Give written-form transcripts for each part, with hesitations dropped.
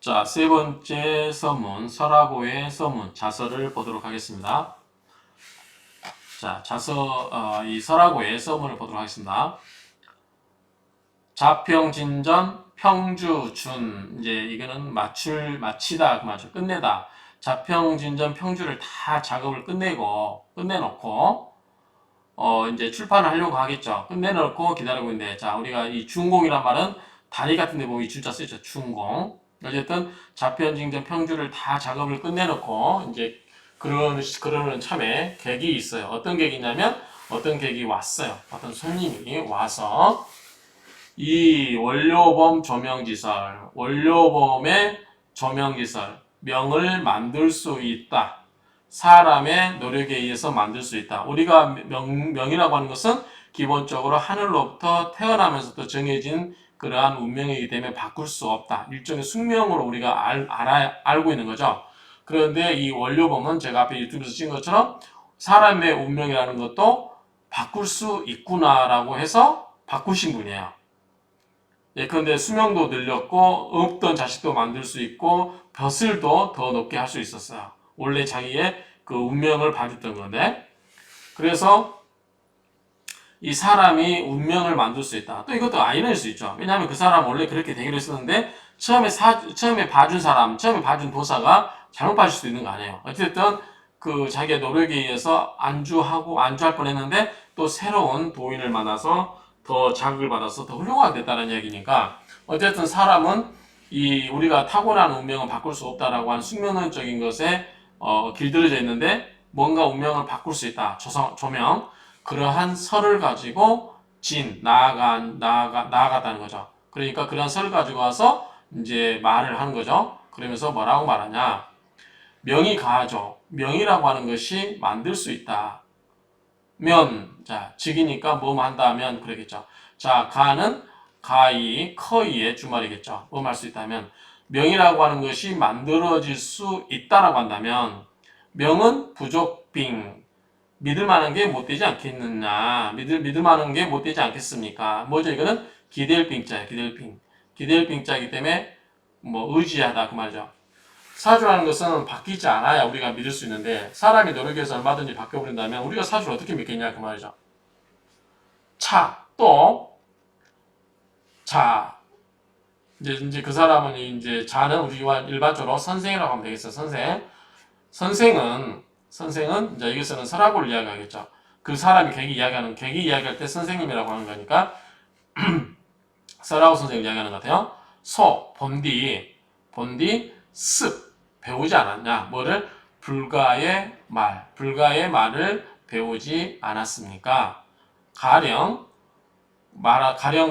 자, 세 번째 서문, 설하고의 서문, 자서를 보도록 하겠습니다. 자, 이 설하고의 서문을 보도록 하겠습니다. 자평진전, 평주준, 이제 이거는 마치다, 그 말이죠. 끝내다. 자평진전, 평주를 다 작업을 끝내놓고, 이제 출판을 하려고 하겠죠. 끝내놓고 기다리고 있는데, 자, 우리가 이 준공이란 말은 다리 같은 데 보면 이 준자 쓰죠. 준공. 어쨌든 자편징전 평주를 다 작업을 끝내놓고 이제 그러는 참에 객이 있어요. 어떤 객이냐면 어떤 객이 왔어요. 어떤 손님이 와서 이 원료범 조명지설, 원료범의 조명지설 명을 만들 수 있다. 사람의 노력에 의해서 만들 수 있다. 우리가 명이라고 하는 것은 기본적으로 하늘로부터 태어나면서도 정해진 그러한 운명이기 때문에 바꿀 수 없다. 일종의 숙명으로 우리가 알고 있는 거죠. 그런데 이 원료범은 제가 앞에 유튜브에서 찍은 것처럼 사람의 운명이라는 것도 바꿀 수 있구나라고 해서 바꾸신 분이에요. 예컨대 수명도 늘렸고 없던 자식도 만들 수 있고 벼슬도 더 높게 할 수 있었어요. 원래 자기의 그 운명을 봐줬던 건데, 그래서 이 사람이 운명을 만들 수 있다. 또 이것도 아이러니일 수 있죠. 왜냐하면 그 사람 원래 그렇게 되기로 했었는데 처음에 봐준 사람, 처음에 봐준 도사가 잘못 봐줄 수도 있는 거 아니에요. 어쨌든 그 자기의 노력에 의해서 안주할 뻔했는데 또 새로운 도인을 만나서 더 자극을 받아서 더 훌륭하게 됐다는 얘기니까, 어쨌든 사람은 이 우리가 타고난 운명을 바꿀 수 없다라고 하는 숙명론적인 것에 길들여져 있는데 뭔가 운명을 바꿀 수 있다. 조명. 그러한 설을 가지고 나아갔다는 거죠. 그러니까 그런 설을 가지고 와서 이제 말을 하는 거죠. 그러면서 뭐라고 말하냐. 명이 가하죠. 명이라고 하는 것이 만들 수 있다. 자, 직이니까 뭐뭐 한다 하면 그러겠죠. 자, 가는 가이, 커이의 주말이겠죠. 뭐 할 수 있다면 명이라고 하는 것이 만들어질 수 있다라고 한다면 명은 부족빙, 믿을 만한 게 못 되지 않겠느냐. 믿을 만한 게 못 되지 않겠습니까? 뭐죠? 이거는 기댈 빙자예요. 기댈 빙자이기 때문에 뭐 의지하다 그 말이죠. 사주라는 것은 바뀌지 않아야 우리가 믿을 수 있는데 사람이 노력해서 얼마든지 바뀌어버린다면 우리가 사주를 어떻게 믿겠냐 그 말이죠. 자, 이제 그 사람은 이제 자는 우리가 일반적으로 선생이라고 하면 되겠어요. 선생은 이제 여기서는 설하고를 이야기하겠죠. 그 사람이 객이 이야기할 때 선생님이라고 하는 거니까 설하고 선생을 이야기하는 것 같아요. 본디, 습, 배우지 않았냐? 뭐를? 불가의 말을 배우지 않았습니까? 가령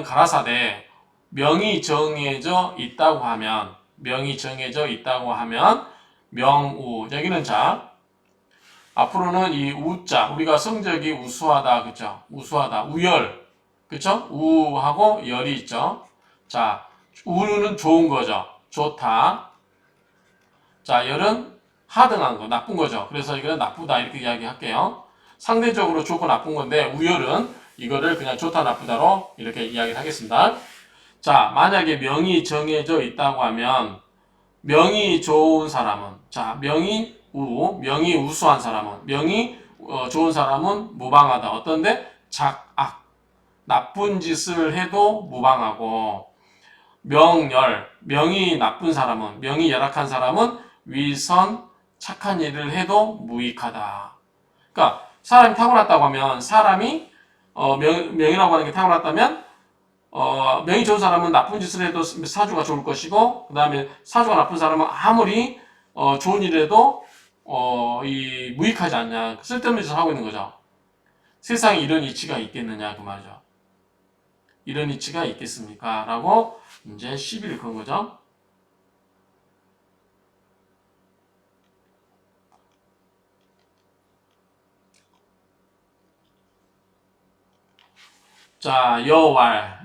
가라사대, 명이 정해져 있다고 하면, 명우, 여기는 자, 앞으로는 이 우자, 우리가 성적이 우수하다, 그죠? 우열, 그쵸? 우하고 열이 있죠? 자, 우는 좋은 거죠. 좋다. 자, 열은 하등한 거, 나쁜 거죠. 그래서 이거는 나쁘다, 이렇게 이야기할게요. 상대적으로 좋고 나쁜 건데, 우열은 이거를 그냥 좋다, 나쁘다로 이렇게 이야기를 하겠습니다. 자, 만약에 명이 정해져 있다고 하면, 명이 좋은 사람은, 자, 명이 우수한 사람은, 명이 좋은 사람은 무방하다. 어떤데? 작악. 나쁜 짓을 해도 무방하고, 명이 나쁜 사람은, 명이 열악한 사람은 위선, 착한 일을 해도 무익하다. 그러니까, 사람이 타고났다고 하면, 명이라고 하는 게 타고났다면, 명이 좋은 사람은 나쁜 짓을 해도 사주가 좋을 것이고, 그 다음에 사주가 나쁜 사람은 아무리 좋은 일을 해도 무익하지 않냐. 쓸데없는 짓을 하고 있는 거죠. 세상에 이런 이치가 있겠느냐 그 말이죠. 이런 이치가 있겠습니까? 라고 이제 시비를 건 거죠. 자, 여왈.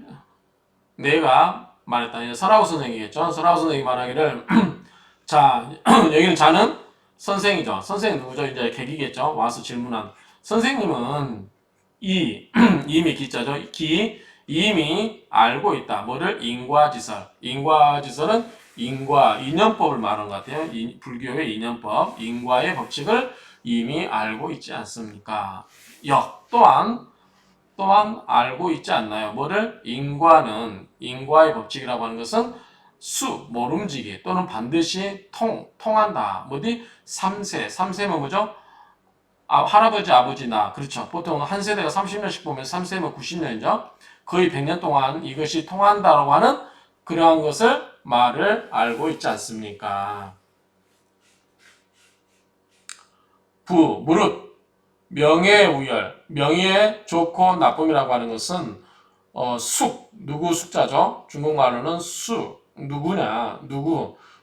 내가 말했다. 설하고 선생이겠죠. 설하고 선생이 말하기를 자, 여기는 자는 선생이죠. 선생은 누구죠? 이제 객이겠죠. 와서 질문한. 선생님은 이미 기자죠. 이미 알고 있다. 뭐를? 인과지설. 인과지설은 인과, 인연법을 말하는 것 같아요. 불교의 인연법, 인과의 법칙을 이미 알고 있지 않습니까? 역 또한 알고 있지 않나요? 뭐를? 인과의 법칙이라고 하는 것은 모름지기 또는 반드시 통한다. 뭐지? 3세면 뭐죠? 할아버지, 아버지, 나. 그렇죠. 보통 한 세대가 30년씩 보면 3세면 90년이죠. 거의 100년 동안 이것이 통한다라고 하는 그러한 것을 말을 알고 있지 않습니까? 무릇, 명예우열, 명예 좋고 나쁨이라고 하는 것은 누구 숙자죠? 중국말로는 누구냐,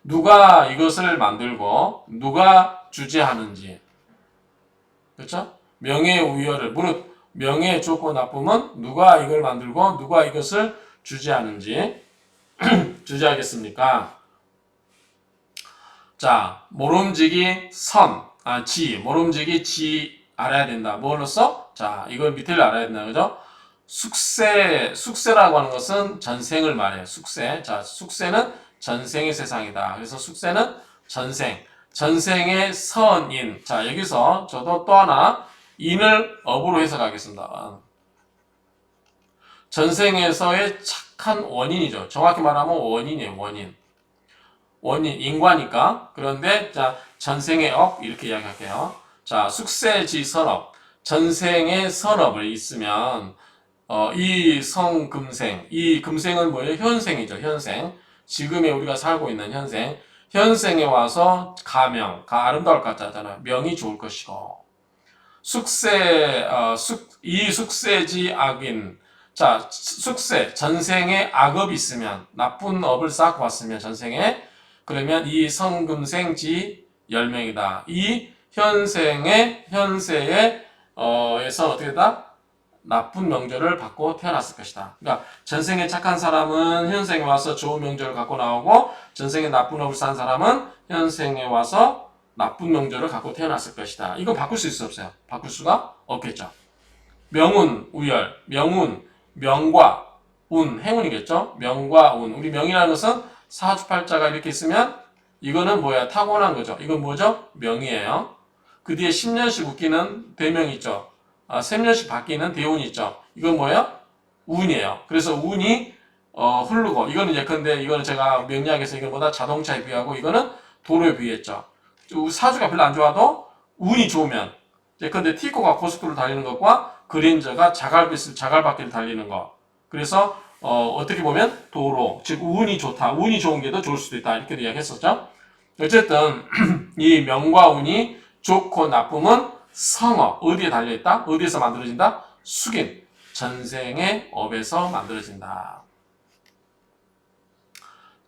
누가 이것을 만들고 누가 주재하는지, 그렇죠? 명예우열을 무릇 명예 좋고 나쁨은 누가 이걸 만들고 누가 이것을 주재하는지 주재하겠습니까? 자, 모름지기 모름지기 지 알아야 된다. 뭐로써? 자, 이걸 밑에를 알아야 된다. 그죠? 숙세라고 하는 것은 전생을 말해요. 자, 숙세는 전생의 세상이다. 그래서 숙세는 전생의 선인. 자, 여기서 저도 또 하나 인을 업으로 해석하겠습니다. 전생에서의 착한 원인이죠. 정확히 말하면 원인이에요. 원인, 인과니까. 그런데, 자, 전생의 업, 이렇게 이야기할게요. 자, 숙세지 선업. 전생의 선업을 있으면, 이 금생은 뭐예요? 현생이죠, 현생. 지금에 우리가 살고 있는 현생. 현생에 와서 아름다울 것 같잖아요. 명이 좋을 것이고. 이 숙세지 악인. 자, 전생에 악업이 있으면, 나쁜 업을 쌓고 왔으면, 전생에, 그러면 이 성금생지 10명이다. 이 현세에, 에서 어떻게 됐다? 나쁜 명절을 받고 태어났을 것이다. 그러니까 전생에 착한 사람은 현생에 와서 좋은 명절을 갖고 나오고, 전생에 나쁜 업을 쌓은 사람은 현생에 와서 나쁜 명절을 갖고 태어났을 것이다. 이거 바꿀 수 있어 없어요? 바꿀 수가 없겠죠. 명운, 우열, 명과 운, 행운이겠죠. 명과 운. 우리 명이라는 것은 사주팔자가 이렇게 있으면 이거는 뭐야? 타고난 거죠. 이건 뭐죠? 명이에요. 그 뒤에 10년씩 웃기는 대명이 있죠. 3년씩 바뀌는 대운이 있죠. 이건 뭐예요? 운이에요. 그래서 운이 흐르고, 이거는 예컨대 이거는 제가 명리학에서 이거보다 자동차에 비유하고, 이거는 도로에 비유했죠. 사주가 별로 안 좋아도 운이 좋으면, 예컨대 티코가 고속도로 달리는 것과 그랜저가 자갈바퀴를 달리는 것. 그래서 어떻게 보면 도로, 즉 운이 좋다. 운이 좋은 게 더 좋을 수도 있다. 이렇게 이야기했었죠. 어쨌든 이 명과 운이 좋고 나쁨은 성업, 어디에 달려있다? 어디에서 만들어진다? 숙인, 전생의 업에서 만들어진다.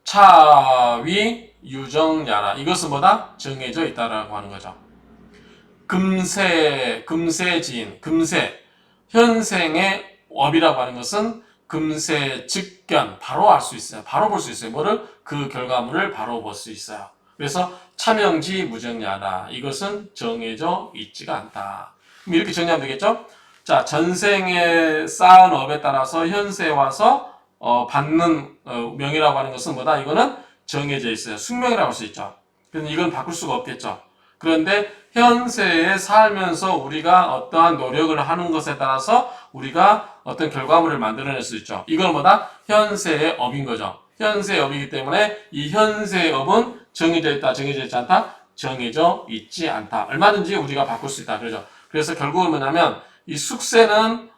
차위 유정야라. 이것은 뭐다? 정해져 있다라고 하는 거죠. 금세지인, 현생의 업이라고 하는 것은 금세 직견, 바로 알 수 있어요. 바로 볼 수 있어요. 뭐를? 그 결과물을 바로 볼 수 있어요. 그래서 차명지 무정야다. 이것은 정해져 있지가 않다. 그럼 이렇게 정리하면 되겠죠? 자, 전생에 쌓은 업에 따라서 현세에 와서 받는 명이라고 하는 것은 뭐다? 이거는 정해져 있어요. 숙명이라고 할 수 있죠. 그래서 이건 바꿀 수가 없겠죠. 그런데 현세에 살면서 우리가 어떠한 노력을 하는 것에 따라서 우리가 어떤 결과물을 만들어낼 수 있죠. 이건 뭐다? 현세의 업인 거죠. 현세의 업이기 때문에 이 현세의 업은 정해져 있다, 정해져 있지 않다? 정해져 있지 않다. 얼마든지 우리가 바꿀 수 있다. 그러죠. 그래서 결국은 뭐냐면 이 숙세는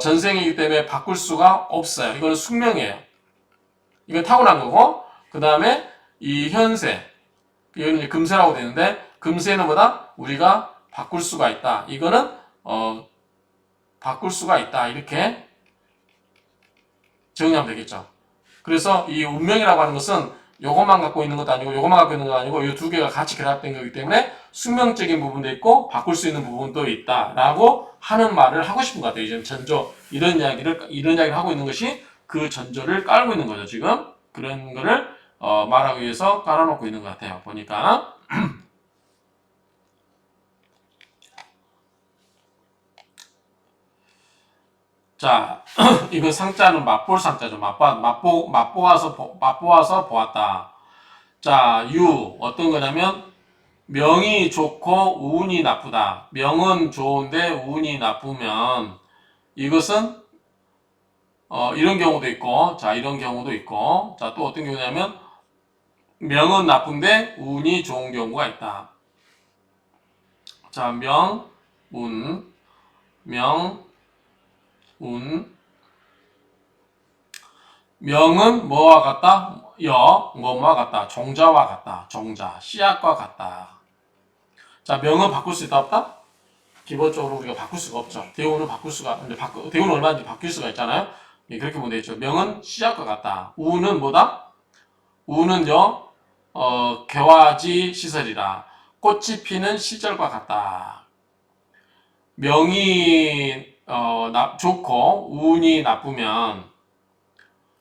전생이기 때문에 바꿀 수가 없어요. 이거는 숙명이에요. 이건 타고난 거고, 그 다음에 이 현세, 이거는 이제 금세라고 되는데, 금세는 뭐다? 우리가 바꿀 수가 있다. 이거는 바꿀 수가 있다. 이렇게 정리하면 되겠죠. 그래서 이 운명이라고 하는 것은 요것만 갖고 있는 것도 아니고 요것만 갖고 있는 것도 아니고 이 두 개가 같이 결합된 거기 때문에 숙명적인 부분도 있고 바꿀 수 있는 부분도 있다라고 하는 말을 하고 싶은 것 같아요. 지금 전조 이런 이야기를 하고 있는 것이 그 전조를 깔고 있는 거죠. 지금 그런 거를 말하기 위해서 깔아놓고 있는 것 같아요. 보니까. 자, 이거 상자는 맛볼 상자죠. 맛보아서 보았다. 자, 유 어떤 거냐면 명이 좋고 운이 나쁘다. 명은 좋은데 운이 나쁘면 이것은 이런 경우도 있고, 자, 이런 경우도 있고, 자, 또 어떤 경우냐면 명은 나쁜데 운이 좋은 경우가 있다. 자, 명, 운, 명, 운. 명은 뭐와 같다? 뭐와 같다? 종자와 같다. 종자, 씨앗과 같다. 자, 명은 바꿀 수 있다 없다? 기본적으로 우리가 바꿀 수가 없죠. 대우는 바꿀 수가, 대우는 얼마든지 바뀔 수가 있잖아요. 예, 그렇게 보면 되겠죠. 명은 씨앗과 같다. 우는 뭐다? 우는요, 개화지 시설이다. 꽃이 피는 시절과 같다. 명이 좋고 운이 나쁘면,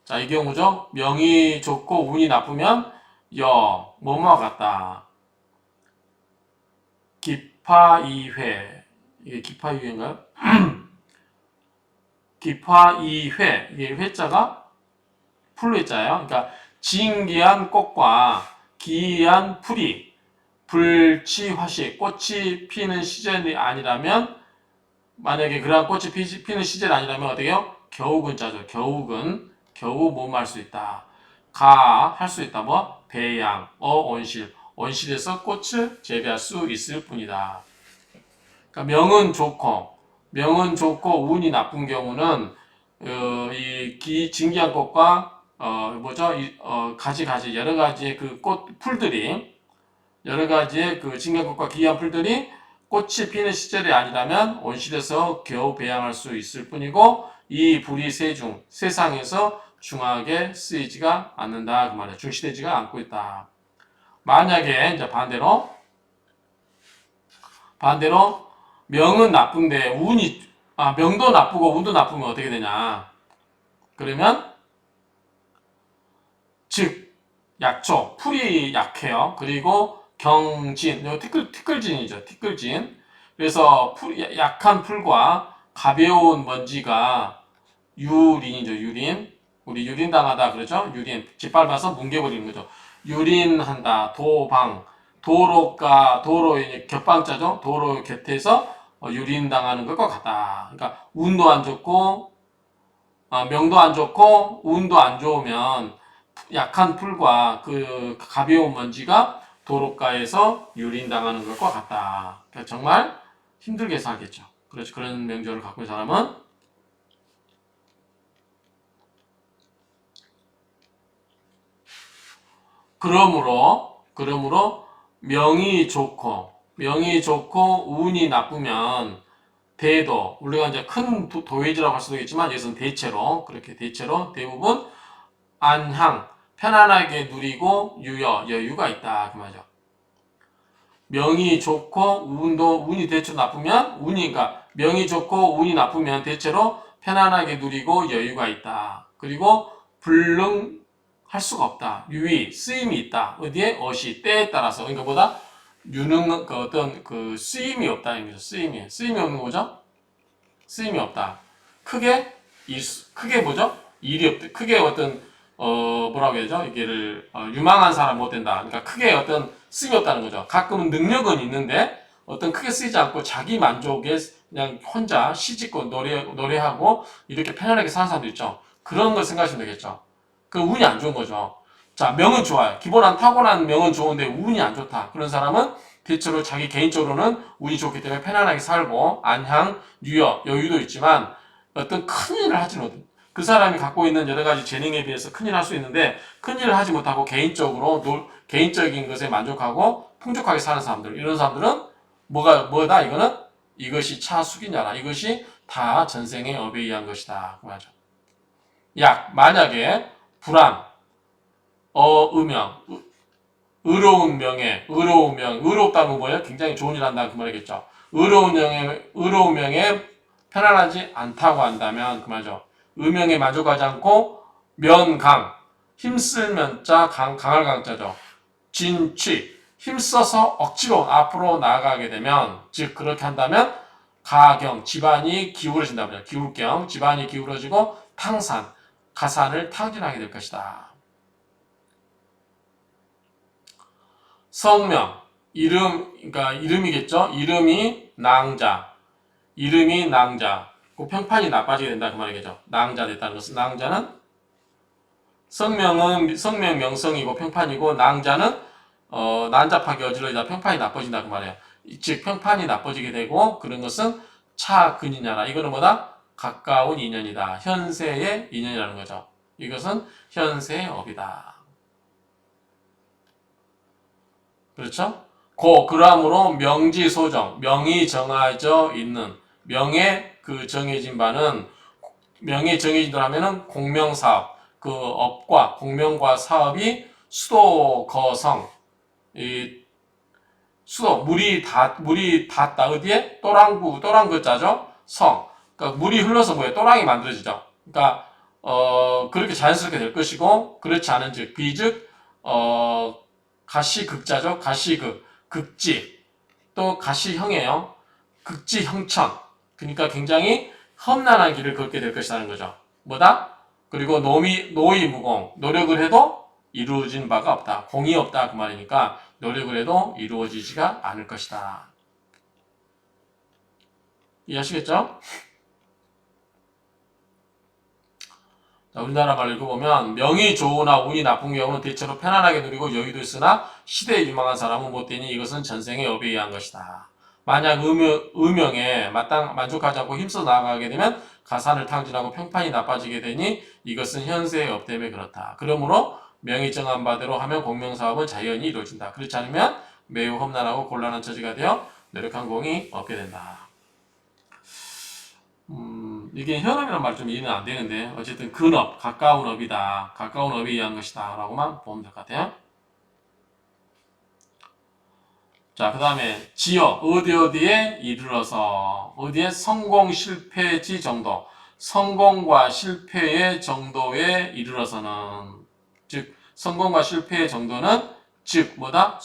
자, 이 경우죠. 명이 좋고 운이 나쁘면 뭐뭐와 같다. 기파이회. 이게 기파이회인가요? 기파이회. 이게 회자가 풀회자예요. 그러니까 진기한 꽃과 기이한 풀이 불치화식, 꽃이 피는 시절이 아니라면, 만약에 그러한 꽃이 피는 시절이 아니라면 어떻게요? 겨우근자죠. 겨우 몸할 수 있다. 할 수 있다. 뭐? 배양, 온실. 온실에서 꽃을 재배할 수 있을 뿐이다. 그러니까 명은 좋고 운이 나쁜 경우는 이 진기한 꽃과 가지 여러 가지의 그 꽃 풀들이 여러 가지의 그 진기한 꽃과 기이한 풀들이 꽃이 피는 시절이 아니라면 온실에서 겨우 배양할 수 있을 뿐이고 이 불이 세상에서 중하게 쓰이지가 않는다 그 말이야. 중시되지가 않고 있다. 만약에 이제 반대로 명은 나쁜데 명도 나쁘고 운도 나쁘면 어떻게 되냐? 그러면 즉 약초 풀이 약해요. 그리고 경진 티끌진이죠. 티끌진. 그래서 약한 풀과 가벼운 먼지가 유린이죠. 유린. 우리 유린 당하다 그러죠. 유린. 짓밟아서 뭉개버리는 거죠. 유린한다. 도로 겹방자죠. 도로 곁에서 유린 당하는 것과 같다. 그러니까 운도 안 좋고 명도 안 좋고 운도 안 좋으면 약한 풀과 그 가벼운 먼지가 도로가에서 유린당하는 것과 같다. 그러니까 정말 힘들게 살겠죠. 그렇죠. 그런 명절을 갖고 있는 사람은 그러므로 명이 좋고 운이 나쁘면 대도 우리가 이제 큰 도회지라고 할 수도 있지만 여기서는 대체로 대부분 안향 편안하게 누리고 여유가 있다 그 말이죠. 명이 좋고 운이 대체로 나쁘면 그러니까 명이 좋고 운이 나쁘면 대체로 편안하게 누리고 여유가 있다. 그리고 불능할 수가 없다. 쓰임이 있다. 어디에? 때에 따라서. 그러니까 보다 어떤 그 쓰임이 없다. 쓰임이 없는 거죠? 쓰임이 없다. 크게 뭐죠? 일이 없다. 크게 어떤 뭐라고 해야죠? 이게를 유망한 사람 못 된다. 그러니까 크게 어떤 쓰임이 없다는 거죠. 가끔은 능력은 있는데 어떤 크게 쓰이지 않고 자기 만족에 그냥 혼자 시집고 노래하고 이렇게 편안하게 사는 사람도 있죠. 그런 걸 생각하시면 되겠죠. 그 운이 안 좋은 거죠. 자, 명은 좋아요. 타고난 명은 좋은데 운이 안 좋다. 그런 사람은 대체로 자기 개인적으로는 운이 좋기 때문에 편안하게 살고 안향, 여유도 있지만 어떤 큰 일을 하지 못해. 그 사람이 갖고 있는 여러 가지 재능에 비해서 큰일 할 수 있는데 큰일을 하지 못하고 개인적인 것에 만족하고 풍족하게 사는 사람들 이런 사람들은 뭐다 이거는 이것이 차숙이냐라 이것이 다 전생의 업에 의한 것이다 그 말이죠. 만약에 불안 음영 의롭다는 뭐예요? 굉장히 좋은 일 한다 그 말이겠죠. 의로운 명에 편안하지 않다고 한다면 그 말이죠. 음영에 만족하지 않고 힘쓸 면자 강할 강자죠. 힘써서 억지로 앞으로 나아가게 되면 즉 그렇게 한다면 가경, 집안이 기울어진다. 기울경, 집안이 기울어지고 탕산, 가산을 탕진하게 될 것이다. 성명, 이름, 그러니까 이름이겠죠? 이름이 낭자, 이름이 낭자. 그 평판이 나빠지게 된다 그 말이겠죠. 낭자 됐다는 것은 낭자는 성명은 성명 명성이고 평판이고 낭자는 난잡하게 어지러지다 평판이 나빠진다 그 말이에요. 즉 평판이 나빠지게 되고 그런 것은 차근이냐라. 이거는 뭐다? 가까운 인연이다. 현세의 인연이라는 거죠. 이것은 현세의 업이다. 그렇죠? 그러므로 명지소정, 명이 정해져 있는 명에 그 정해진 바는 명이 정해진다면은 공명사업, 그 업과 공명과 사업이 수도 거성, 이 수도 물이 닿다 어디에 또랑그자죠 성. 그러니까 물이 흘러서 뭐예요? 또랑이 만들어지죠. 그러니까 그렇게 자연스럽게 될 것이고 그렇지 않은즉 비즉 가시극자죠. 가시극 극지 또 가시형이에요. 극지형천. 그러니까 굉장히 험난한 길을 걷게 될 것이라는 거죠. 뭐다? 그리고 노이무공. 노력을 해도 이루어진 바가 없다. 공이 없다. 그 말이니까 노력을 해도 이루어지지가 않을 것이다. 이해하시겠죠? 자, 우리나라 말로 읽어보면 명이 좋으나 운이 나쁜 경우는 대체로 편안하게 누리고 여유도 있으나 시대에 유망한 사람은 못되니 이것은 전생의 업에 의한 것이다. 만약 의명에 만족하지 않고 힘써 나아가게 되면 가산을 탕진하고 평판이 나빠지게 되니 이것은 현세의 업 때문에 그렇다. 그러므로 명이 정한 바대로 하면 공명사업은 자연히 이루어진다. 그렇지 않으면 매우 험난하고 곤란한 처지가 되어 노력한 공이 없게 된다. 이게 현업이라는 말 좀 이해는 안 되는데 어쨌든 근업, 가까운 업이다. 가까운 업에 의한 것이다. 라고만 보면 될 것 같아요. 자, 그 다음에 지어, 어디에 이르러서 어디에 성공, 실패지 정도 성공과 실패의 정도에 이르러서는 즉 성공과 실패의 정도는 즉 뭐다?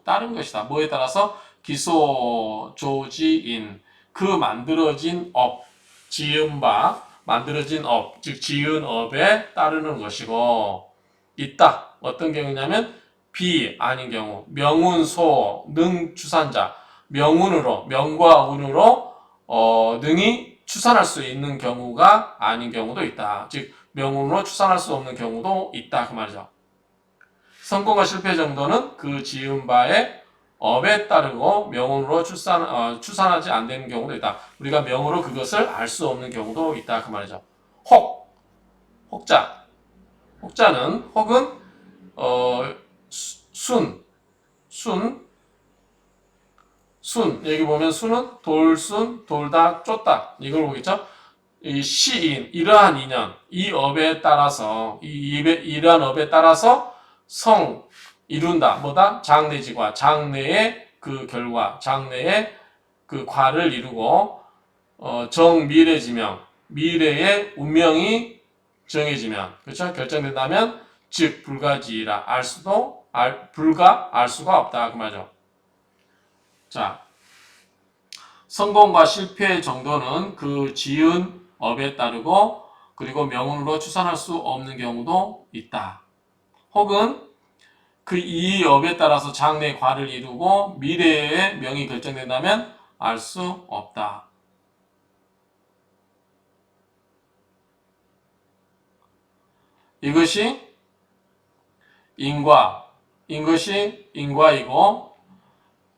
다른 것이다. 뭐에 따라서 기소, 조지인 그 만들어진 업 지은 바, 만들어진 업, 즉 지은 업에 따르는 것이고 있다. 어떤 경우냐면 비 아닌 경우, 명운소, 능 추산자, 명과 운으로 능이 추산할 수 있는 경우가 아닌 경우도 있다. 즉 명운으로 추산할 수 없는 경우도 있다. 그 말이죠. 성공과 실패 정도는 그 지은 바에 업에 따르고 명운으로 추산하지 않는 경우도 있다. 우리가 명으로 그것을 알 수 없는 경우도 있다. 그 말이죠. 혹자는 혹은 여기 보면 순은 돌순, 돌다, 쫓다 이걸 보겠죠. 이 시인 이러한 인연 이 업에 따라서 이러한 업에 따라서 성 이룬다 뭐다 장래지과 장래의 그 결과 장래의 그 과를 이루고 정미래지명 미래의 운명이 정해지면 그렇죠 결정된다면 즉 불가지이라 알 수가 없다 그 말이죠. 자 성공과 실패 정도는 그 지은 업에 따르고 그리고 명운으로 추산할 수 없는 경우도 있다. 혹은 그 이 업에 따라서 장래의 과를 이루고 미래의 명이 결정된다면 알 수 없다. 이것이 인과이고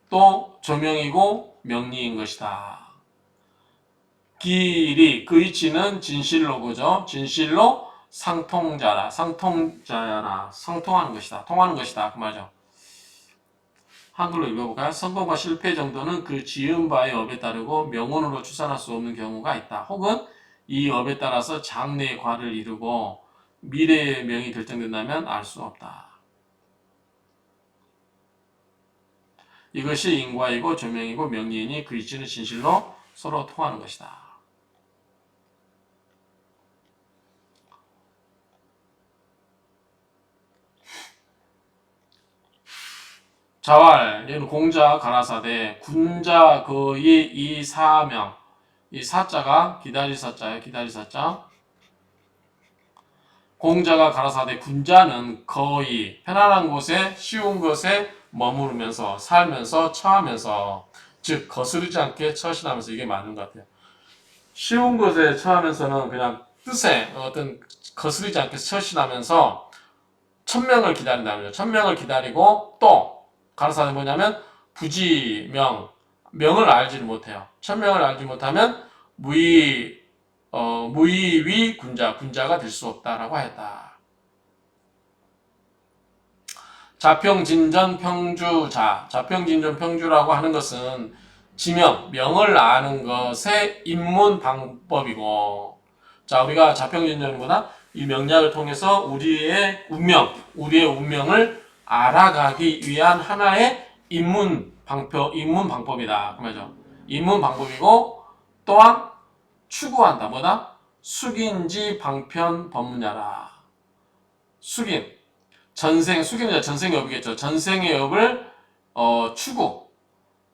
또 조명이고 명리인 것이다. 길이 그 이치는 진실로 그죠? 진실로 상통하는 것이다. 통하는 것이다. 그 말이죠. 한글로 읽어볼까요? 성공과 실패 정도는 그 지은 바의 업에 따르고 명운으로 추산할 수 없는 경우가 있다. 혹은 이 업에 따라서 장래의 과를 이루고 미래의 명이 결정된다면 알 수 없다. 이것이 인과이고 조명이고 명리이니 그 이치는 진실로 서로 통하는 것이다. 자왈, 얘는 공자 가라사대, 군자 거의 이사명, 이 사자가 기다릴 사자예요. 기다릴 사자. 공자가 가라사대 군자는 거의 편안한 곳에 쉬운 것에 머무르면서 살면서 처하면서 즉 거스르지 않게 처신하면서 이게 맞는 것 같아요. 쉬운 것에 처하면서는 그냥 뜻에 어떤 거스르지 않게 처신하면서 천명을 기다린다면요. 천명을 기다리고 또 가라사대 뭐냐면 부지명 명을 알지를 못해요. 천명을 알지 못하면 무의위 군자가 될 수 없다라고 하였다. 자평진전 평주자. 자평진전 평주라고 하는 것은 지명, 명을 아는 것의 입문 방법이고, 자, 우리가 자평진전보다 이 명략을 통해서 우리의 운명을 알아가기 위한 하나의 입문 방법이다. 그 말이죠. 입문 방법이고, 또한 추구한다. 뭐다? 숙인지 방편 법문야라. 숙인. 숙인이자 전생의 업이겠죠. 전생의 업을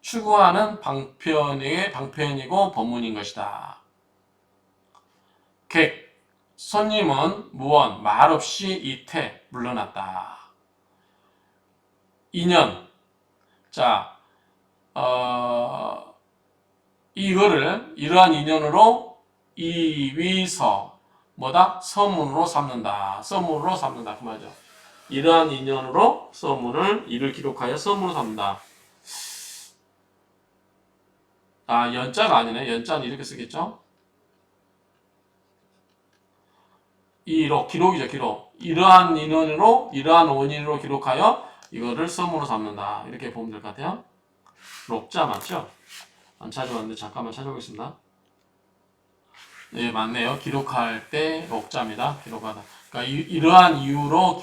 추구하는 방편이고 법문인 것이다. 객. 손님은 무언 말없이 이태 물러났다. 인연. 자, 이러한 인연으로 이위서 뭐다? 서문으로 삼는다. 서문으로 삼는다. 그 말이죠. 이러한 인연으로 서문을 이를 기록하여 서문으로 삼는다. 아, 연자가 아니네. 연자는 이렇게 쓰겠죠? 기록이죠, 기록. 이러한 인연으로, 이러한 원인으로 기록하여 이거를 서문으로 삼는다. 이렇게 보면 될 것 같아요. 록자 맞죠? 안 찾아왔는데 잠깐만 찾아보겠습니다. 네, 맞네요. 기록할 때 록자입니다. 기록하다. 그러니까 이러한 이유로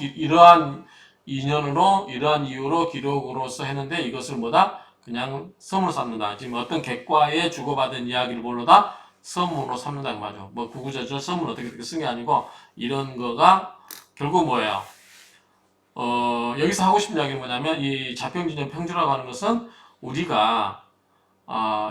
기록으로서 했는데 이것을 뭐다? 그냥 서문으로 삼는다. 지금 어떤 객과의 주고받은 이야기를 뭘로다? 서문으로 삼는다. 그 말이죠. 뭐 구구절절 서문 어떻게 쓴 게 아니고 이런 거가 결국 뭐예요? 여기서 하고 싶은 이야기는 뭐냐면 이 자평진전 평주라고 하는 것은 우리가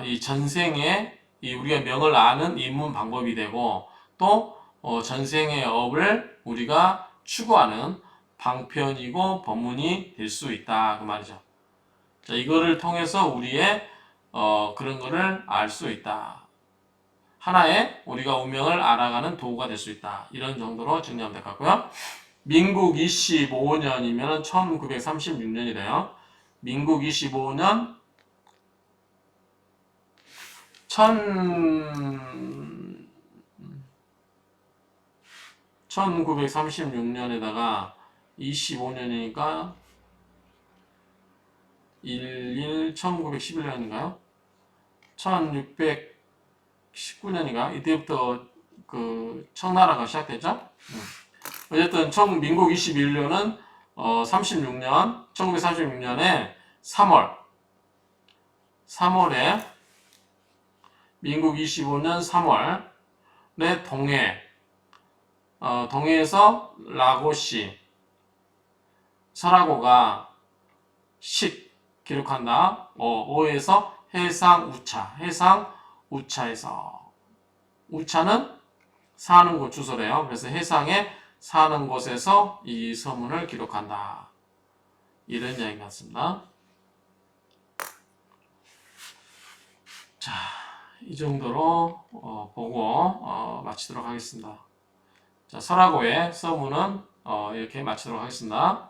이 전생에 우리가 명을 아는 입문 방법이 되고 또 전생의 업을 우리가 추구하는 방편이고 법문이 될 수 있다 그 말이죠. 자, 이거를 통해서 우리의 그런 거를 알 수 있다. 하나의 우리가 운명을 알아가는 도구가 될 수 있다. 이런 정도로 정리하면 될 것 같고요. 민국 25년이면 1936년이래요. 민국 25년 1936년에다가 25년이니까 1911년인가요? 1619년인가? 이때부터 그 청나라가 시작됐죠? 어쨌든 민국 21년은 1936년에 3월에 민국 25년 3월에 동해에서 라고시 설하고가 기록한다. 오에서 해상 우차에서 우차는 사는 곳 주소래요. 그래서 해상에 사는 곳에서 이 서문을 기록한다. 이런 이야기 같습니다. 자, 이 정도로 보고 마치도록 하겠습니다. 자, 설하고의 서문은 이렇게 마치도록 하겠습니다.